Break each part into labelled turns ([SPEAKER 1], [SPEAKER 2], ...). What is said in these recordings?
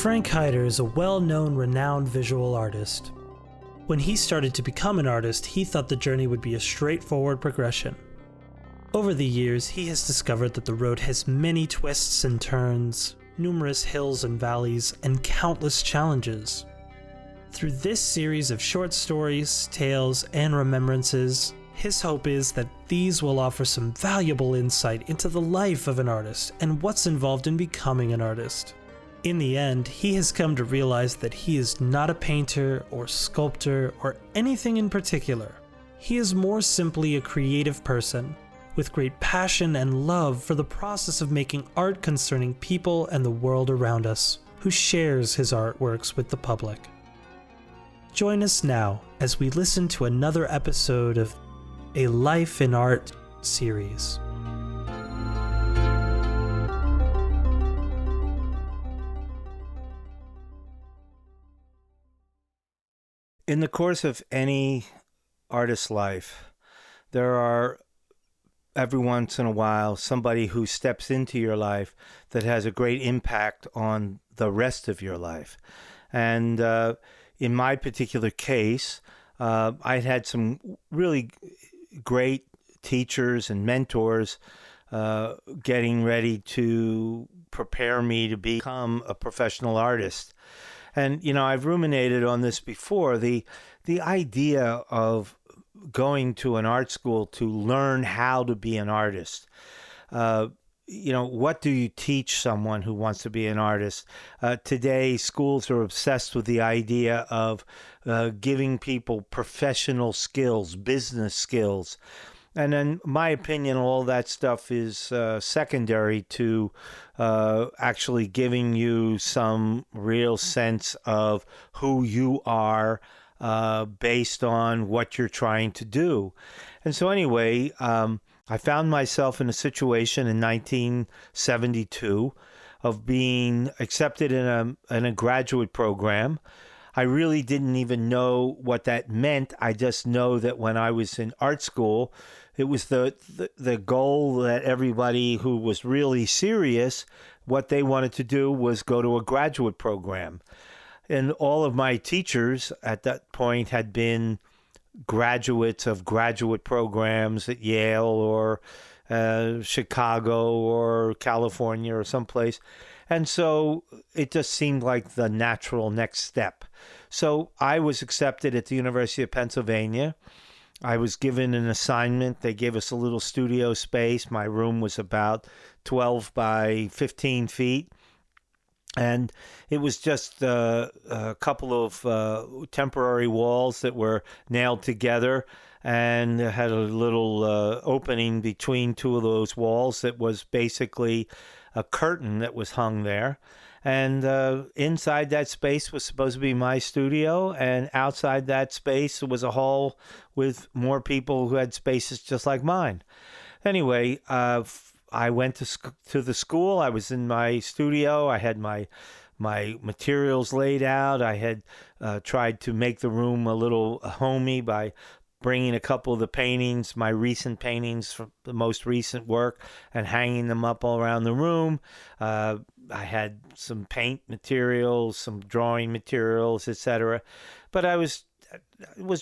[SPEAKER 1] Frank Hyder is a well-known, renowned visual artist. When he started to become an artist, he thought the journey would be a straightforward progression. Over the years, he has discovered that the road has many twists and turns, numerous hills and valleys, and countless challenges. Through this series of short stories, tales, and remembrances, his hope is that these will offer some valuable insight into the life of an artist and what's involved in becoming an artist. In the end, he has come to realize that he is not a painter or sculptor or anything in particular. He is more simply a creative person with great passion and love for the process of making art concerning people and the world around us, who shares his artworks with the public. Join us now as we listen to another episode of A Life in Art series.
[SPEAKER 2] In the course of any artist's life, there are every once in a while somebody who steps into your life that has a great impact on the rest of your life. And in my particular case, I had some really great teachers and mentors getting ready to prepare me to become a professional artist. And, you know, I've ruminated on this before, the idea of going to an art school to learn how to be an artist. What do you teach someone who wants to be an artist? Today, schools are obsessed with the idea of giving people professional skills, business skills. And in my opinion, all that stuff is secondary to actually giving you some real sense of who you are based on what you're trying to do. And so anyway, I found myself in a situation in 1972 of being accepted in a graduate program. I really didn't even know what that meant. I just know that when I was in art school, it was the goal that everybody who was really serious, what they wanted to do was go to a graduate program. And all of my teachers at that point had been graduates of graduate programs at Yale or Chicago or California or someplace. And so it just seemed like the natural next step. So I was accepted at the University of Pennsylvania. I was given an assignment. They gave us a little studio space. My room was about 12 by 15 feet. And it was just a couple of temporary walls that were nailed together and had a little opening between two of those walls that was basically a curtain that was hung there. And inside that space was supposed to be my studio, and outside that space was a hall with more people who had spaces just like mine. Anyway, I went to the school. I was in my studio. I had my materials laid out. I had tried to make the room a little homey by bringing a couple of the paintings, my recent paintings from the most recent work, and hanging them up all around the room. I had some paint materials, some drawing materials, etc. But I was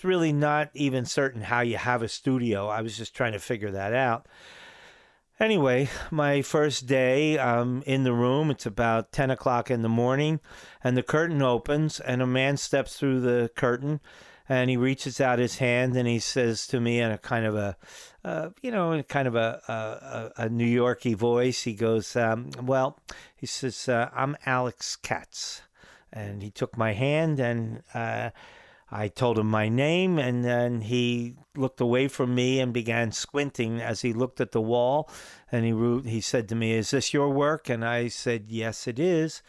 [SPEAKER 2] really not even certain how you have a studio. I was just trying to figure that out. Anyway, my first day, in the room, it's about 10 o'clock in the morning, and the curtain opens, and a man steps through the curtain, and he reaches out his hand, and he says to me in a kind of a New Yorkie voice, he goes, he says, I'm Alex Katz. And he took my hand, and I told him my name, and then he looked away from me and began squinting as he looked at the wall. And he said to me, "Is this your work?" And I said, "Yes, it is."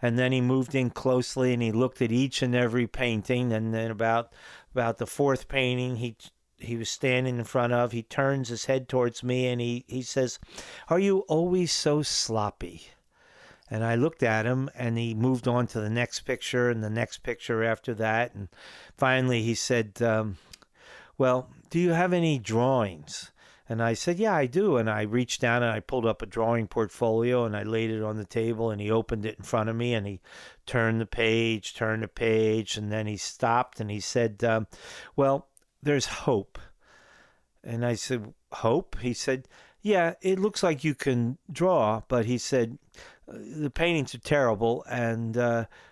[SPEAKER 2] And then he moved in closely and he looked at each and every painting. And then about the fourth painting he was standing in front of, he turns his head towards me and he says, "Are you always so sloppy?" And I looked at him, and he moved on to the next picture and the next picture after that. And finally he said, "Well, do you have any drawings?" And I said, yeah, I do. And I reached down and I pulled up a drawing portfolio and I laid it on the table, and he opened it in front of me and he turned the page, and then he stopped and he said, well, there's hope. And I said, hope? He said, yeah, it looks like you can draw, but he said, the paintings are terrible and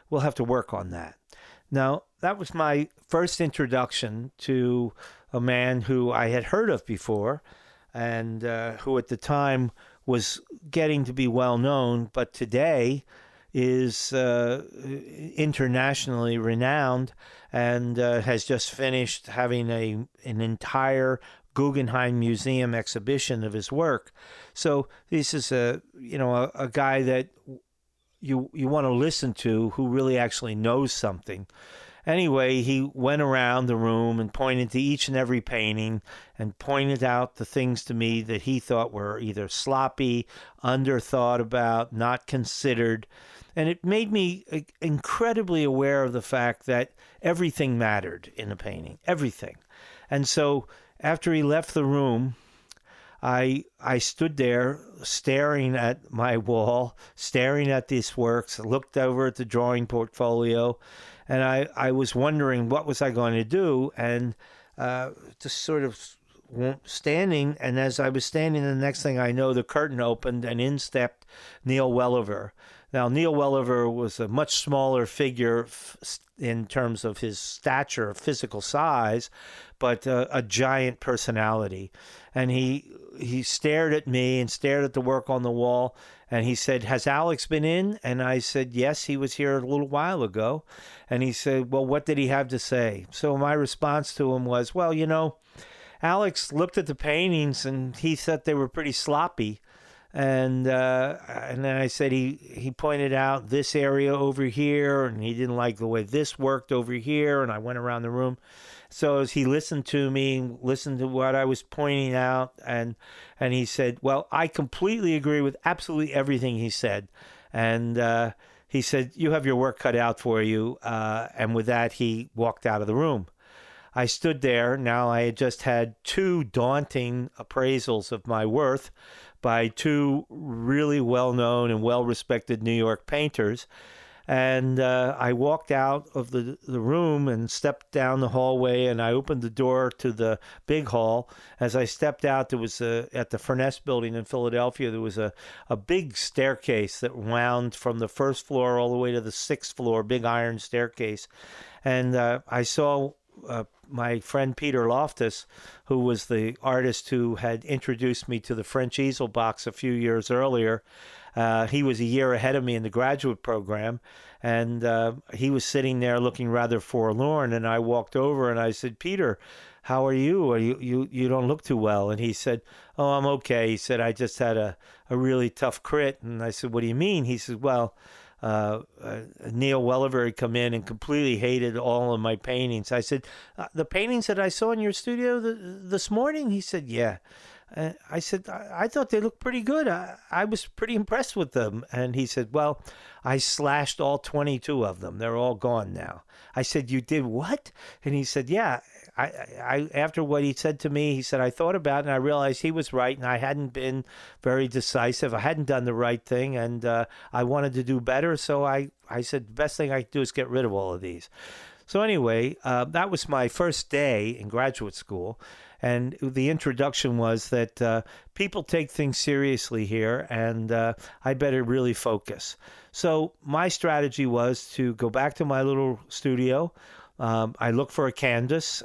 [SPEAKER 2] we'll have to work on that. Now, that was my first introduction to a man who I had heard of before, and who at the time was getting to be well known, but today is internationally renowned, and has just finished having an entire Guggenheim Museum exhibition of his work. So this is a guy that you want to listen to, who really actually knows something. Anyway, he went around the room and pointed to each and every painting and pointed out the things to me that he thought were either sloppy, underthought about, not considered. And it made me incredibly aware of the fact that everything mattered in a painting, everything. And so after he left the room, I stood there staring at my wall, staring at these works, looked over at the drawing portfolio, and I was wondering what was I going to do, and just sort of standing, and as I was standing, the next thing I know, the curtain opened, and in stepped Neil Welliver. Now, Neil Welliver was a much smaller figure in terms of his stature, physical size, but a giant personality. And he stared at me and stared at the work on the wall, and he said, has Alex been in? And I said, yes, he was here a little while ago. And he said, well, what did he have to say? So my response to him was, well, Alex looked at the paintings and he said they were pretty sloppy. And then I said he pointed out this area over here, and he didn't like the way this worked over here. And I went around the room. So as he listened to me, listened to what I was pointing out, and he said, well, I completely agree with absolutely everything he said. And he said, you have your work cut out for you. And with that, he walked out of the room. I stood there. Now I had just had 2 daunting appraisals of my worth by 2 really well-known and well-respected New York painters. And I walked out of the room and stepped down the hallway, and I opened the door to the big hall. As I stepped out, there was at the Furness building in Philadelphia, there was a big staircase that wound from the first floor all the way to the 6th floor, big iron staircase. And I saw my friend Peter Loftus, who was the artist who had introduced me to the French easel box a few years earlier. He was a year ahead of me in the graduate program, and he was sitting there looking rather forlorn. And I walked over and I said, Peter, how are you? You don't look too well. And he said, oh, I'm okay. He said, I just had a really tough crit. And I said, what do you mean? He said, well, Neil Welliver had come in and completely hated all of my paintings. I said, the paintings that I saw in your studio this morning? He said, yeah. I said, I thought they looked pretty good. I was pretty impressed with them. And he said, well, I slashed all 22 of them. They're all gone now. I said, you did what? And he said, yeah. I after what he said to me, he said, I thought about it and I realized he was right, and I hadn't been very decisive. I hadn't done the right thing, and I wanted to do better. So I said, the best thing I could do is get rid of all of these. So anyway, that was my first day in graduate school. And the introduction was that people take things seriously here, and I better really focus. So my strategy was to go back to my little studio. I looked for a canvas.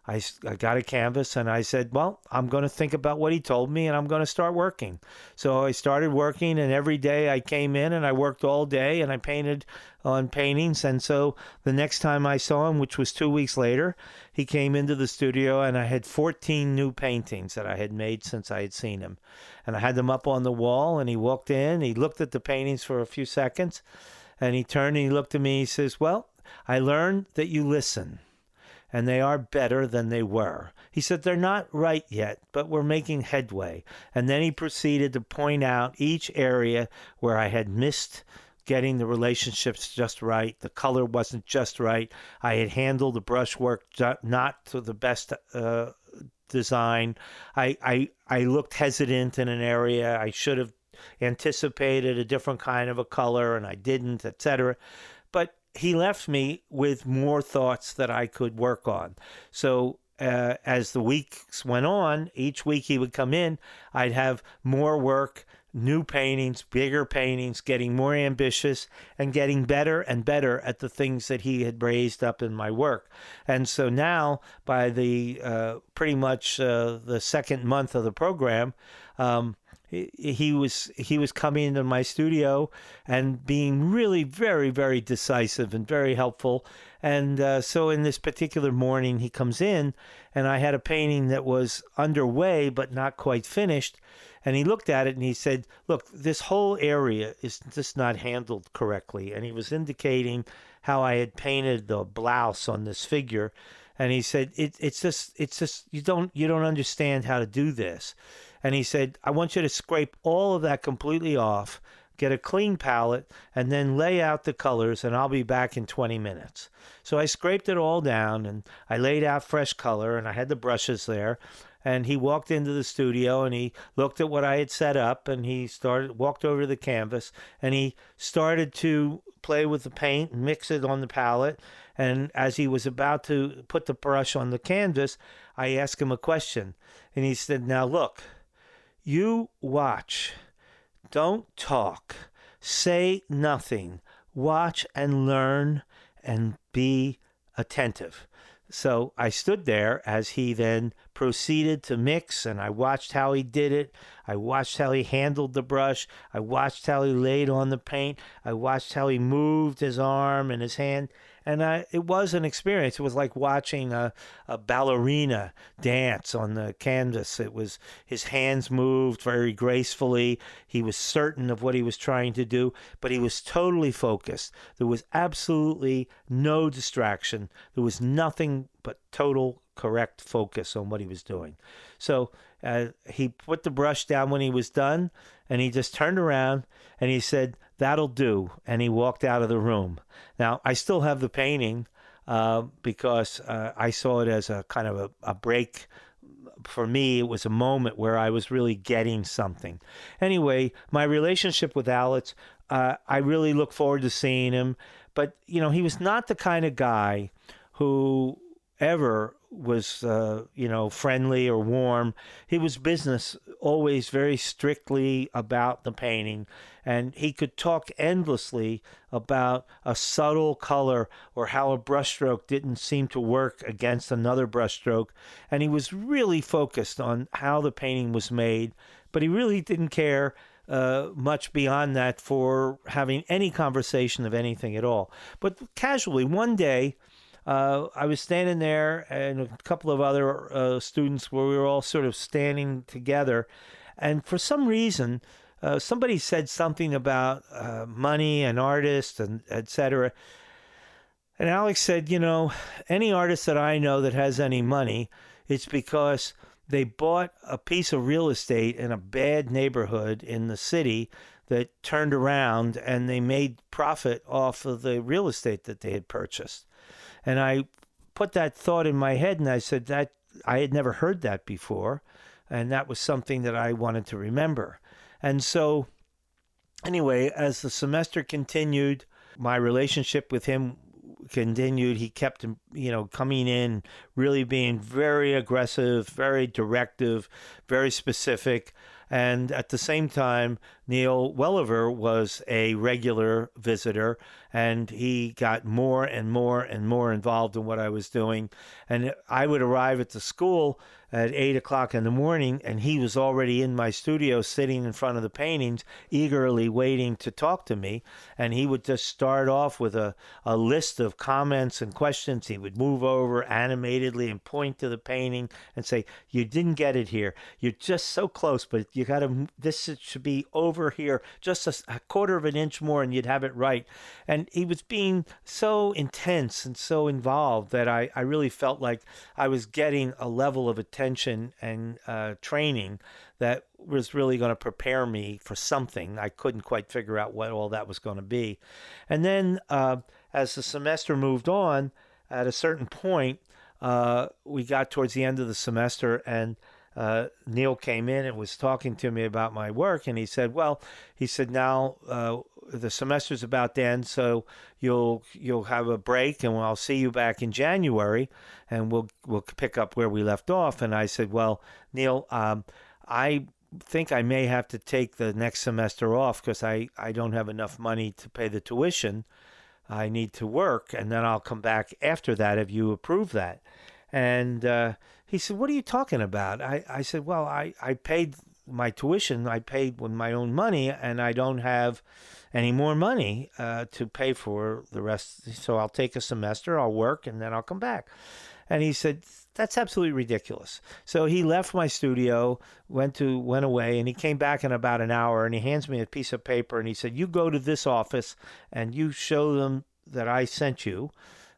[SPEAKER 2] I got a canvas, and I said, well, I'm going to think about what he told me, and I'm going to start working. So I started working, and every day I came in, and I worked all day, and I painted on paintings. And so the next time I saw him, which was 2 weeks later, he came into the studio, and I had 14 new paintings that I had made since I had seen him. And I had them up on the wall, and he walked in, he looked at the paintings for a few seconds, and he turned and he looked at me, he says, well, I learned that you listen, and they are better than they were. He said, they're not right yet, but we're making headway. And then he proceeded to point out each area where I had missed getting the relationships just right. The color wasn't just right. I had handled the brushwork not to the best design. I looked hesitant in an area. I should have anticipated a different kind of a color, and I didn't, etc. But he left me with more thoughts that I could work on. So as the weeks went on, each week he would come in, I'd have more work, new paintings, bigger paintings, getting more ambitious and getting better and better at the things that he had raised up in my work. And so now, by the pretty much the second month of the program, he was coming into my studio and being really very, very decisive and very helpful. And so in this particular morning, he comes in, and I had a painting that was underway but not quite finished. And he looked at it and he said, look, this whole area is just not handled correctly. And he was indicating how I had painted the blouse on this figure. And he said, it's just you don't understand how to do this. And he said, I want you to scrape all of that completely off, get a clean palette, and then lay out the colors, and I'll be back in 20 minutes. So I scraped it all down, and I laid out fresh color, and I had the brushes there. And he walked into the studio, and he looked at what I had set up, and he walked over to the canvas, and he started to play with the paint and mix it on the palette. And as he was about to put the brush on the canvas, I asked him a question. And he said, now look, you watch, don't talk, say nothing, watch and learn and be attentive. So I stood there as he then proceeded to mix, and I watched how he did it. I watched how he handled the brush. I watched how he laid on the paint. I watched how he moved his arm and his hand. And it was an experience. It was like watching a ballerina dance on the canvas. It was, his hands moved very gracefully. He was certain of what he was trying to do, but he was totally focused. There was absolutely no distraction. There was nothing but total correct focus on what he was doing. So he put the brush down when he was done, and he just turned around and he said, that'll do. And he walked out of the room. Now, I still have the painting because I saw it as a kind of a break. For me, it was a moment where I was really getting something. Anyway, my relationship with Alex, I really look forward to seeing him. But, you know, he was not the kind of guy who ever was, friendly or warm. He was business, always very strictly about the painting. And he could talk endlessly about a subtle color or how a brushstroke didn't seem to work against another brushstroke. And he was really focused on how the painting was made. But he really didn't care much beyond that for having any conversation of anything at all. But casually, one day, I was standing there and a couple of other students where we were all sort of standing together. And for some reason, somebody said something about money and artists and et cetera. And Alex said, you know, any artist that I know that has any money, it's because they bought a piece of real estate in a bad neighborhood in the city that turned around and they made profit off of the real estate that they had purchased. And I put that thought in my head, and I said that I had never heard that before, and that was something that I wanted to remember. And so, anyway, as the semester continued, my relationship with him continued. He kept, coming in, really being very aggressive, very directive, very specific. And at the same time, Neil Welliver was a regular visitor, and he got more and more and more involved in what I was doing. And I would arrive at the school at 8 o'clock in the morning, and he was already in my studio sitting in front of the paintings, eagerly waiting to talk to me. And he would just start off with a list of comments and questions. He would move over animatedly and point to the painting and say, you didn't get it here. You're just so close, but you got to, this should be over here, just a quarter of an inch more, and you'd have it right. And he was being so intense and so involved that I really felt like I was getting a level of attention and training that was really going to prepare me for something. I couldn't quite figure out what all that was going to be. And then as the semester moved on, at a certain point, we got towards the end of the semester, and Neil came in and was talking to me about my work, and he said, now the semester's about to end, so you'll have a break, and I'll see you back in January, and we'll pick up where we left off. And I said, well, Neil, I think I may have to take the next semester off because I don't have enough money to pay the tuition. I need to work, and then I'll come back after that if you approve that. And he said, what are you talking about? I said, well, I paid my tuition. I paid with my own money, and I don't have any more money to pay for the rest. So I'll take a semester, I'll work, and then I'll come back. And he said, that's absolutely ridiculous. So he left my studio, went away, and he came back in about an hour, and he hands me a piece of paper, and he said, you go to this office, and you show them that I sent you.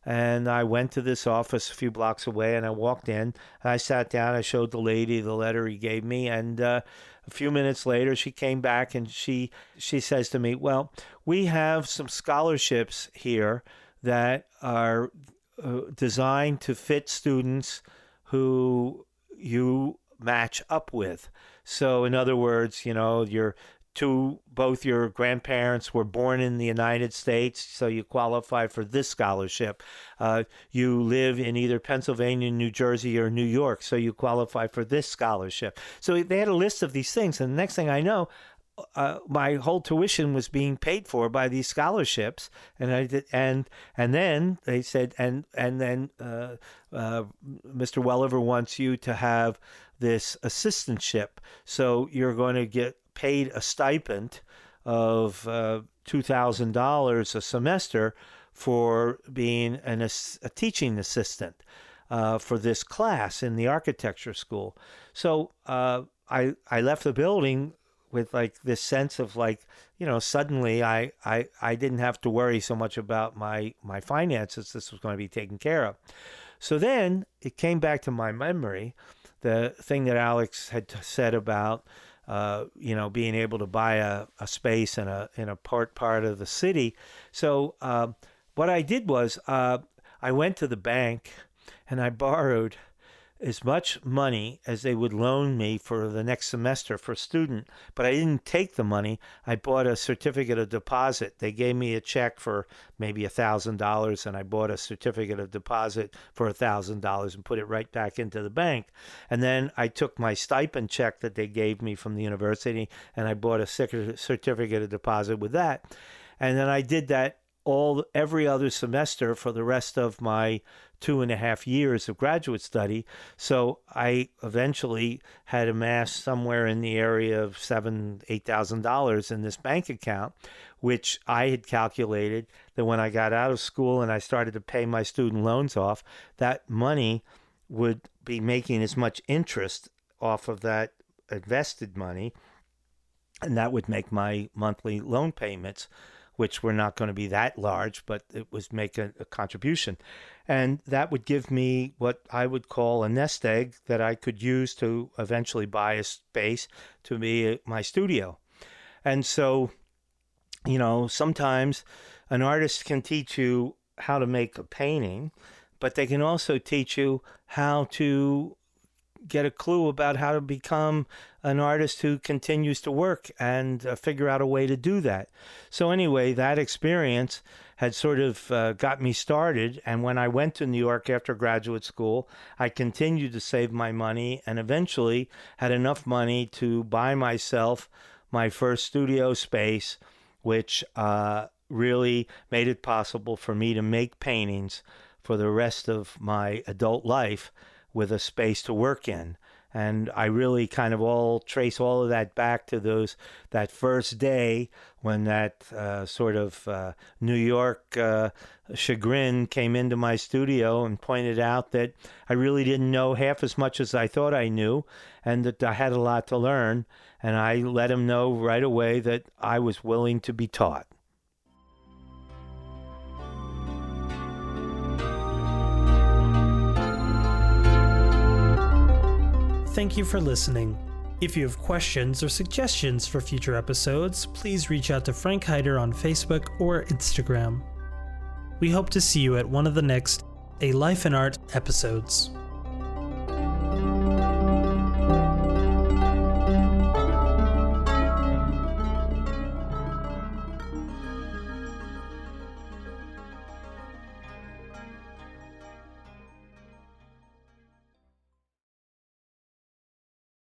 [SPEAKER 2] And I went to this office a few blocks away, and I walked in. I sat down. I showed the lady the letter he gave me, and a few minutes later, she came back, and she says to me, well, we have some scholarships here that are designed to fit students who you match up with. So in other words, both your grandparents were born in the United States, so you qualify for this scholarship. You live in either Pennsylvania, New Jersey, or New York, so you qualify for this scholarship. So they had a list of these things, and the next thing I know, my whole tuition was being paid for by these scholarships, and I did, and then they said, and then Mr. Welliver wants you to have this assistantship, so you're going to get paid a stipend of $2,000 a semester for being a teaching assistant for this class in the architecture school. So I left the building with like this sense of suddenly I didn't have to worry so much about my finances. This was going to be taken care of. So then it came back to my memory, the thing that Alex had said about being able to buy a space in a part of the city. So what I did was I went to the bank and I borrowed as much money as they would loan me for the next semester for a student, but I didn't take the money. I bought a certificate of deposit. They gave me a check for maybe $1,000, and I bought a certificate of deposit for $1,000 and put it right back into the bank. And then I took my stipend check that they gave me from the university, and I bought a certificate of deposit with that. And then I did that every other semester for the rest of my 2.5 years of graduate study. So I eventually had amassed somewhere in the area of $8,000 in this bank account, which I had calculated that when I got out of school and I started to pay my student loans off, that money would be making as much interest off of that invested money, and that would make my monthly loan payments, which were not going to be that large, but it was make a contribution. And that would give me what I would call a nest egg that I could use to eventually buy a space to be my studio. And so, sometimes an artist can teach you how to make a painting, but they can also teach you how to get a clue about how to become an artist who continues to work and figure out a way to do that. So anyway, that experience had sort of got me started. And when I went to New York after graduate school, I continued to save my money and eventually had enough money to buy myself my first studio space, which really made it possible for me to make paintings for the rest of my adult life with a space to work in. And I really kind of trace all of that back to that first day when that sort of New York chagrin came into my studio and pointed out that I really didn't know half as much as I thought I knew, and that I had a lot to learn. And I let him know right away that I was willing to be taught.
[SPEAKER 1] Thank you for listening. If you have questions or suggestions for future episodes, please reach out to Frank Hyder on Facebook or Instagram. We hope to see you at one of the next a Life in Art episodes.